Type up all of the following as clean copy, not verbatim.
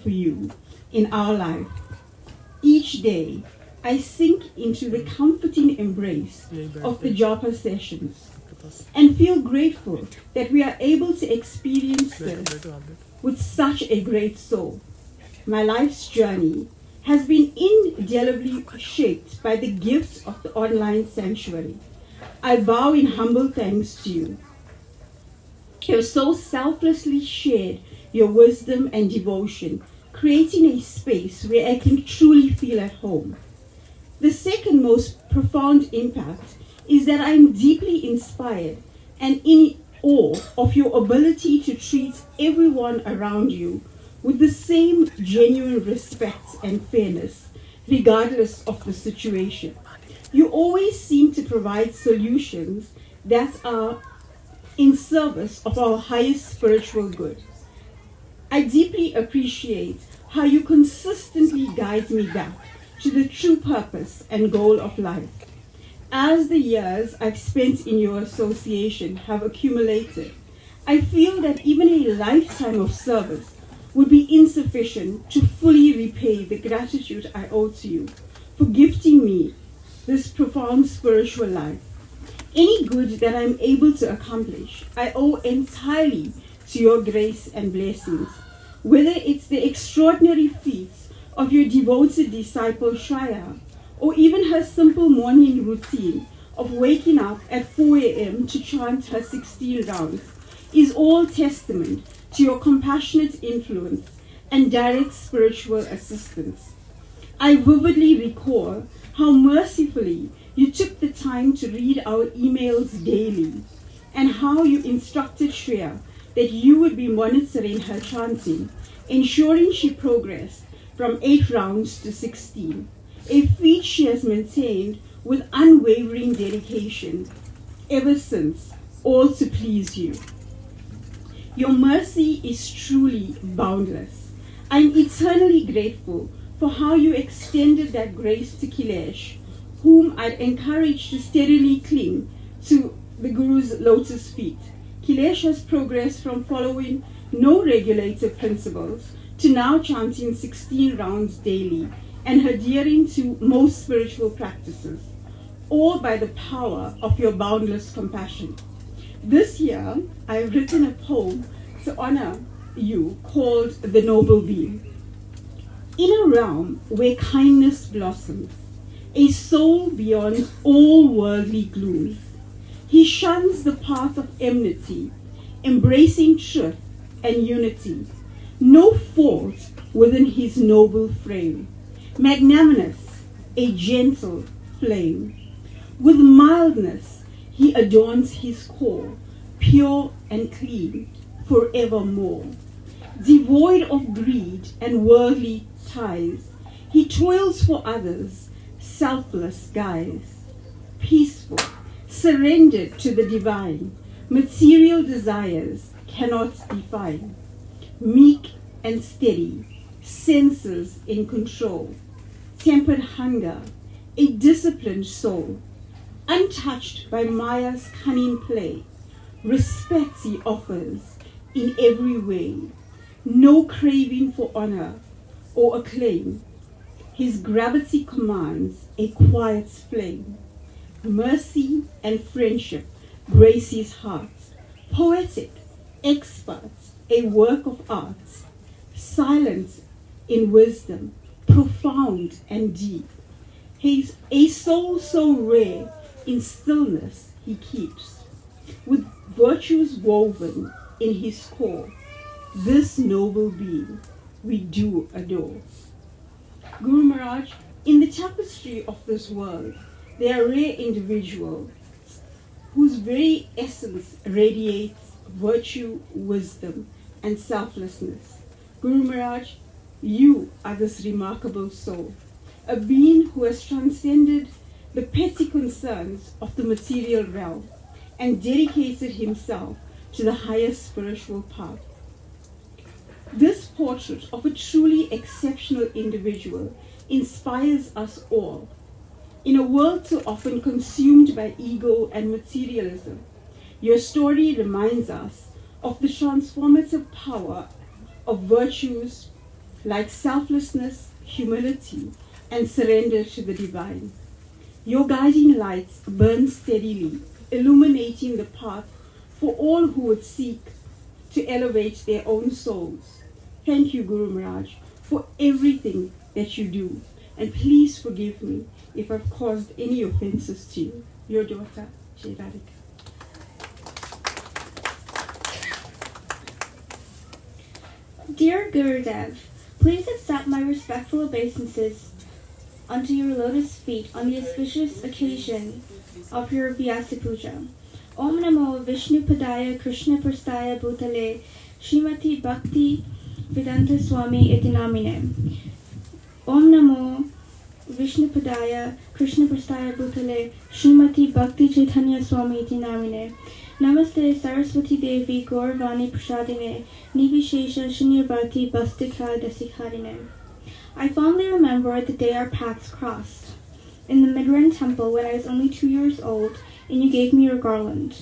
for you in our life. Each day, I sink into the comforting embrace of the Japa sessions and feel grateful that we are able to experience this with such a great soul. My life's journey has been indelibly shaped by the gifts of the online sanctuary. I bow in humble thanks to you. You have so selflessly shared your wisdom and devotion, creating a space where I can truly feel at home. The second most profound impact is that I am deeply inspired and in awe of your ability to treat everyone around you with the same genuine respect and fairness, regardless of the situation. You always seem to provide solutions that are in service of our highest spiritual good. I deeply appreciate how you consistently guide me back to the true purpose and goal of life. As the years I've spent in your association have accumulated, I feel that even a lifetime of service would be insufficient to fully repay the gratitude I owe to you for gifting me this profound spiritual life. Any good that I'm able to accomplish, I owe entirely to your grace and blessings, whether it's the extraordinary feats of your devoted disciple Shreya, or even her simple morning routine of waking up at 4 a.m. to chant her 16 rounds, is all testament to your compassionate influence and direct spiritual assistance. I vividly recall how mercifully you took the time to read our emails daily, and how you instructed Shreya that you would be monitoring her chanting, ensuring she progressed from 8 rounds to 16, a feat she has maintained with unwavering dedication ever since, all to please you. Your mercy is truly boundless. I am eternally grateful for how you extended that grace to Kilesh, whom I'd encouraged to steadily cling to the Guru's lotus feet. Kilesh has progressed from following no regulated principles to now chanting 16 rounds daily and adhering to most spiritual practices, all by the power of your boundless compassion. This year, I have written a poem to honor you called The Noble Being. In a realm where kindness blossoms, a soul beyond all worldly glooms, he shuns the path of enmity, embracing truth and unity, no fault within his noble frame, magnanimous, a gentle flame. With mildness he adorns his core, pure and clean, forevermore. Devoid of greed and worldly ties, he toils for others, selfless guise. Peaceful, surrendered to the divine, material desires cannot define. Meek and steady, senses in control, tempered hunger, a disciplined soul, untouched by Maya's cunning play, respect he offers in every way, no craving for honor or acclaim. His gravity commands a quiet flame. Mercy and friendship grace his heart, poetic, expert, a work of art, silent in wisdom, profound and deep. He's a soul so rare, in stillness he keeps, with virtues woven in his core. This noble being we do adore. Guru Maharaj, in the tapestry of this world, there are rare individuals whose very essence radiates virtue, wisdom, and selflessness. Guru Maharaj, you are this remarkable soul, a being who has transcended the petty concerns of the material realm and dedicated himself to the highest spiritual path. This portrait of a truly exceptional individual inspires us all. In a world so often consumed by ego and materialism, your story reminds us of the transformative power of virtues like selflessness, humility, and surrender to the divine. Your guiding lights burn steadily, illuminating the path for all who would seek to elevate their own souls. Thank you, Guru Maharaj, for everything that you do. And please forgive me if I've caused any offenses to you. Your daughter, Shri Radhika. Dear Gurudev, please accept my respectful obeisances unto your lotus feet on the auspicious occasion of your Vyasa Puja. Om Namo Vishnu Padaya Krishna Prastaya Bhutale Srimati Bhakti Vedanta Swami Iti Namine. Om Namo Vishnu Padaya Krishna Prastaya Bhutale Srimati Bhakti Chaitanya Swami Iti Namine. Namaste Saraswati Devi Gauravani Prasadine Nivishesha Shunyavati Bastika Dasikharine. I fondly remember the day our paths crossed in the Midran temple when I was only 2 years old and you gave me your garland.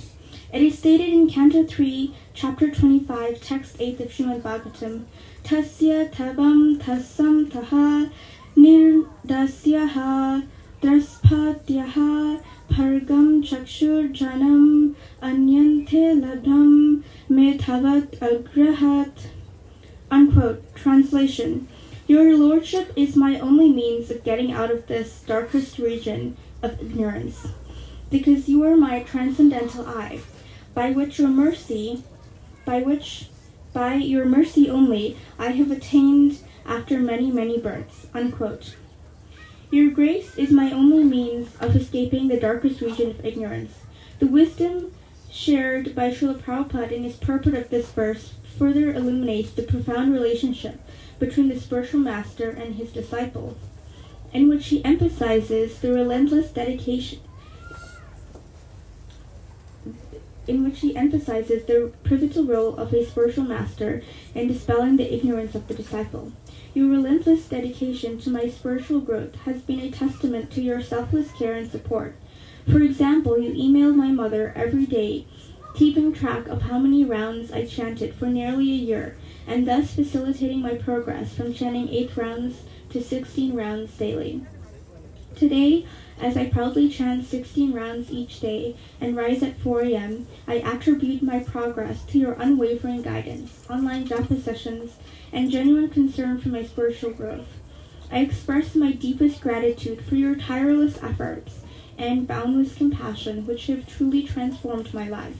It is stated in Canto 3, Chapter 25, Text 8 of Srimad Bhagavatam, Tasya tabam tasam taha nirdasyaha draspatyaha pargam chakshur janam anyante labdham medhavat agrahat. Unquote. Translation. Your Lordship is my only means of getting out of this darkest region of ignorance, because you are my transcendental eye, by your mercy only I have attained after many, many births. Unquote. Your grace is my only means of escaping the darkest region of ignorance. The wisdom shared by Srila Prabhupada in his purport of this verse further illuminates the profound relationship between the spiritual master and his disciple, in which he emphasizes the relentless dedication, in which he emphasizes the pivotal role of a spiritual master in dispelling the ignorance of the disciple. Your relentless dedication to my spiritual growth has been a testament to your selfless care and support. For example, you emailed my mother every day, keeping track of how many rounds I chanted for nearly a year, and thus facilitating my progress from chanting 8 rounds to 16 rounds daily. Today, as I proudly chant 16 rounds each day and rise at 4 a.m., I attribute my progress to your unwavering guidance, online japa sessions, and genuine concern for my spiritual growth. I express my deepest gratitude for your tireless efforts and boundless compassion, which have truly transformed my life.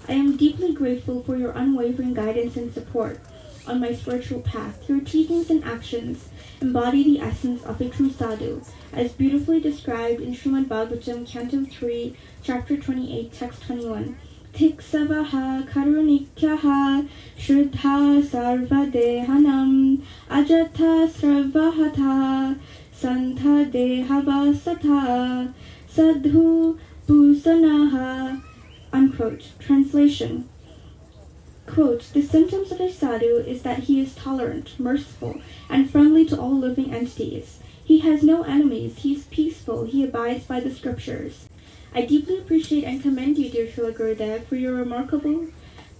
I am deeply grateful for your unwavering guidance and support on my spiritual path. Your teachings and actions embody the essence of a true sadhu, as beautifully described in Srimad Bhagavatam, Canto 3, Chapter 28, Text 21. Tiksavaha karunikyaha shraddha sarvadehanam ajatha sravahata santha dehavasatha sadhu pusanaha. Unquote. Translation. Quote, the symptoms of a sadhu is that he is tolerant, merciful, and friendly to all living entities. He has no enemies, he is peaceful, he abides by the scriptures. I deeply appreciate and commend you, dear Srila Gurudev, for your remarkable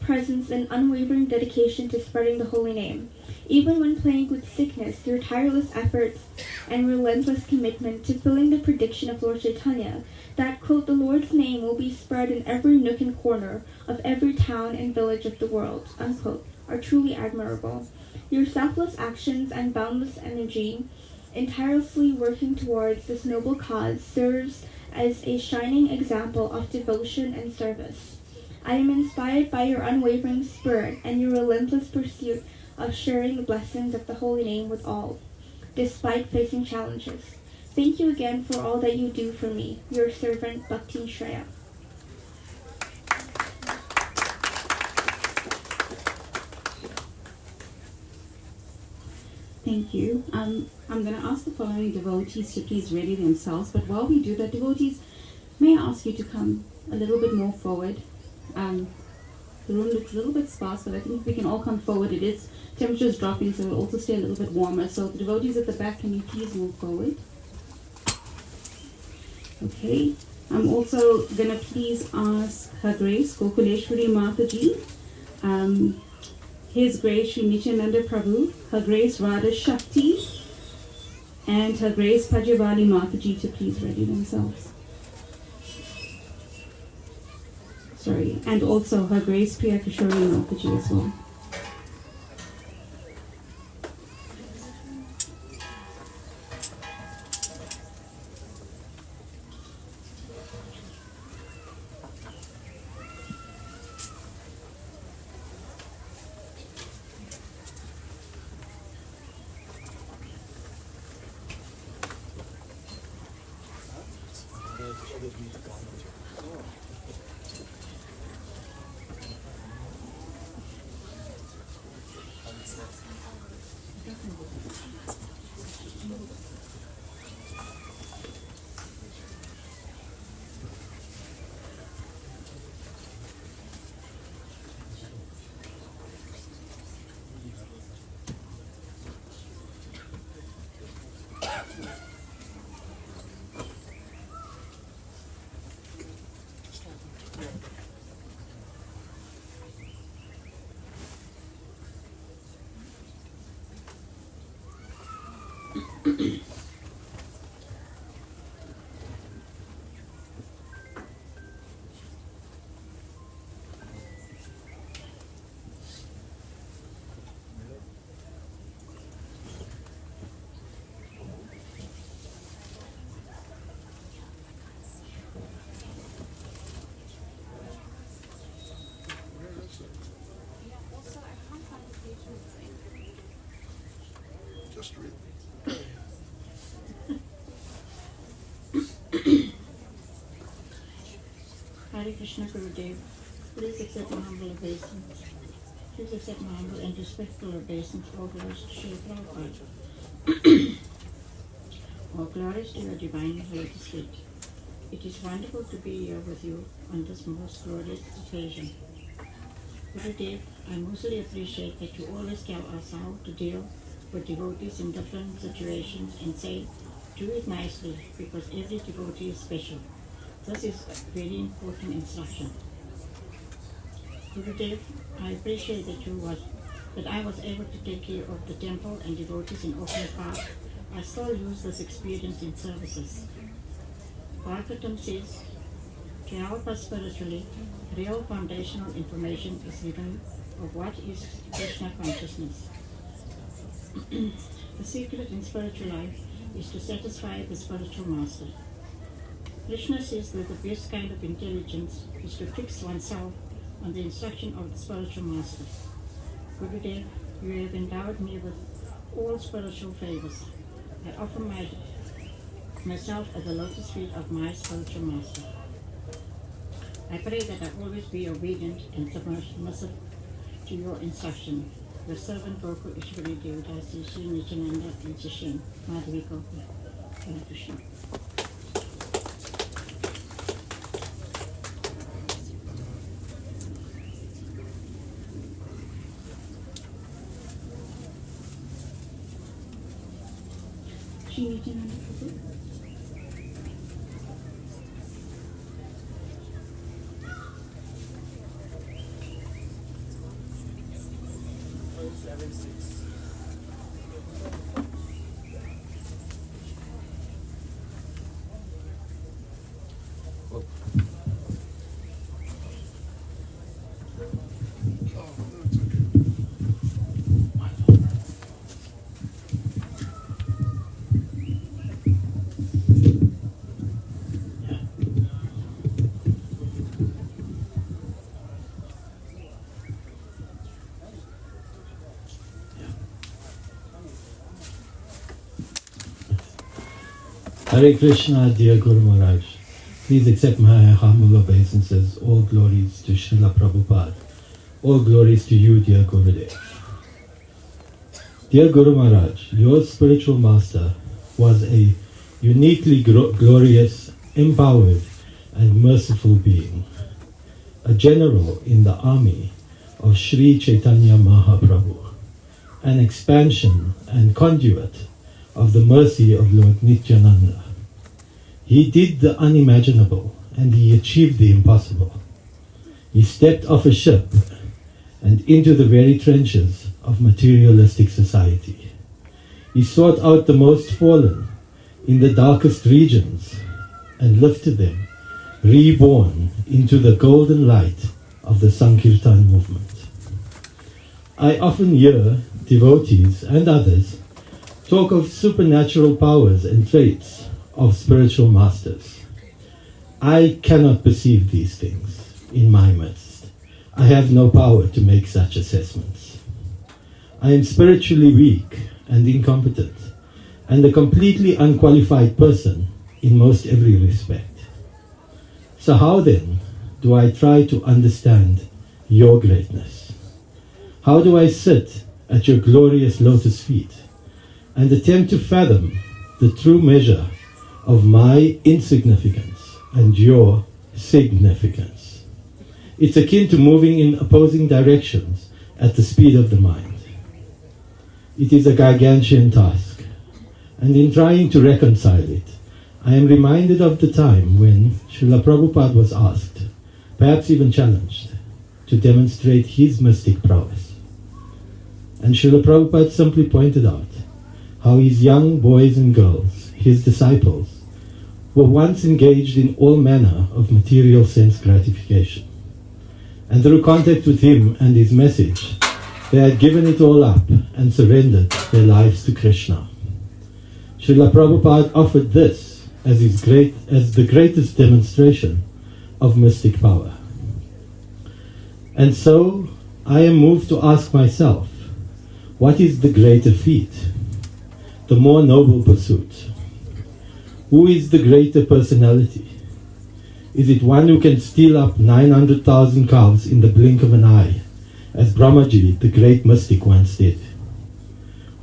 presence and unwavering dedication to spreading the holy name. Even when plagued with sickness, your tireless efforts and relentless commitment to fulfilling the prediction of Lord Chaitanya that, quote, the Lord's name will be spread in every nook and corner of every town and village of the world, unquote, are truly admirable. Your selfless actions and boundless energy in tirelessly working towards this noble cause serves as a shining example of devotion and service. I am inspired by your unwavering spirit and your relentless pursuit of sharing the blessings of the holy name with all, despite facing challenges. Thank you again for all that you do for me, your servant Bhakti Shreya. Thank you. I'm going to ask the following devotees to please ready themselves, but while we do that, devotees, may I ask you to come a little bit more forward. The room looks a little bit sparse, but I think if we can all come forward, it is temperature's dropping, so it will also stay a little bit warmer. So the devotees at the back, can you please move forward? Okay. I'm also going to please ask Her Grace Gokuleshwari Mataji His Grace Sri Nityananda Prabhu, Her Grace Radha Shakti, and Her Grace Pajavali Mataji to please ready themselves. Sorry, and also Her Grace Priya Kishori Mataji as well. Just read. Hare Krishna Gurudev, please accept my humble obeisance. Please accept my humble and respectful obeisance. All glories to Sri Prabhupada. All glories to your divine lotus feet. It is wonderful to be here with you on this most glorious occasion. Gurudev, I mostly appreciate that you always tell us how to deal with devotees in different situations and say, do it nicely because every devotee is special. This is a very important instruction. Gurudev, I appreciate that I was able to take care of the temple and devotees in Oakland Park. I still use this experience in services. Bhagavatam says, to help us spiritually, real foundational information is given of what is Krishna consciousness. The secret in spiritual life is to satisfy the spiritual master. Krishna says that the best kind of intelligence is to fix oneself on the instruction of the spiritual master. Gurudev, you have endowed me with all spiritual favors. I offer myself at the lotus feet of my spiritual master. I pray that I always be obedient and submissive to your instruction. Your servant Gokul Ishwari Devadasi Sri Nityananda and Sishin Madhavi Gokul. Hare Krishna. Sri Nityananda Prabhu. Hare Krishna, dear Guru Maharaj. Please accept my humble obeisances. All glories to Srila Prabhupada. All glories to you, dear Gurudev. Dear Guru Maharaj, your spiritual master was a uniquely glorious, empowered, and merciful being. A general in the army of Sri Chaitanya Mahaprabhu. An expansion and conduit of the mercy of Lord Nityananda. He did the unimaginable and he achieved the impossible. He stepped off a ship and into the very trenches of materialistic society. He sought out the most fallen in the darkest regions and lifted them, reborn into the golden light of the Sankirtan movement. I often hear devotees and others talk of supernatural powers and traits of spiritual masters. I cannot perceive these things in my midst. I have no power to make such assessments. I am spiritually weak and incompetent, and a completely unqualified person in most every respect. So how then do I try to understand your greatness? How do I sit at your glorious lotus feet and attempt to fathom the true measure of my insignificance and your significance? It's akin to moving in opposing directions at the speed of the mind. It is a gargantuan task, and in trying to reconcile it, I am reminded of the time when Srila Prabhupada was asked, perhaps even challenged, to demonstrate his mystic prowess. And Srila Prabhupada simply pointed out how his young boys and girls, his disciples, were once engaged in all manner of material sense gratification. And through contact with him and his message, they had given it all up and surrendered their lives to Krishna. Srila Prabhupada offered this as the greatest demonstration of mystic power. And so I am moved to ask myself, what is the greater feat, the more noble pursuit? Who is the greater personality? Is it one who can steal up 900,000 cows in the blink of an eye, as Brahmaji, the great mystic, once did?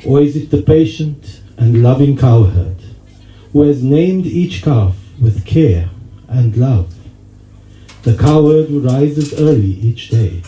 Or is it the patient and loving cowherd, who has named each calf with care and love? The cowherd who rises early each day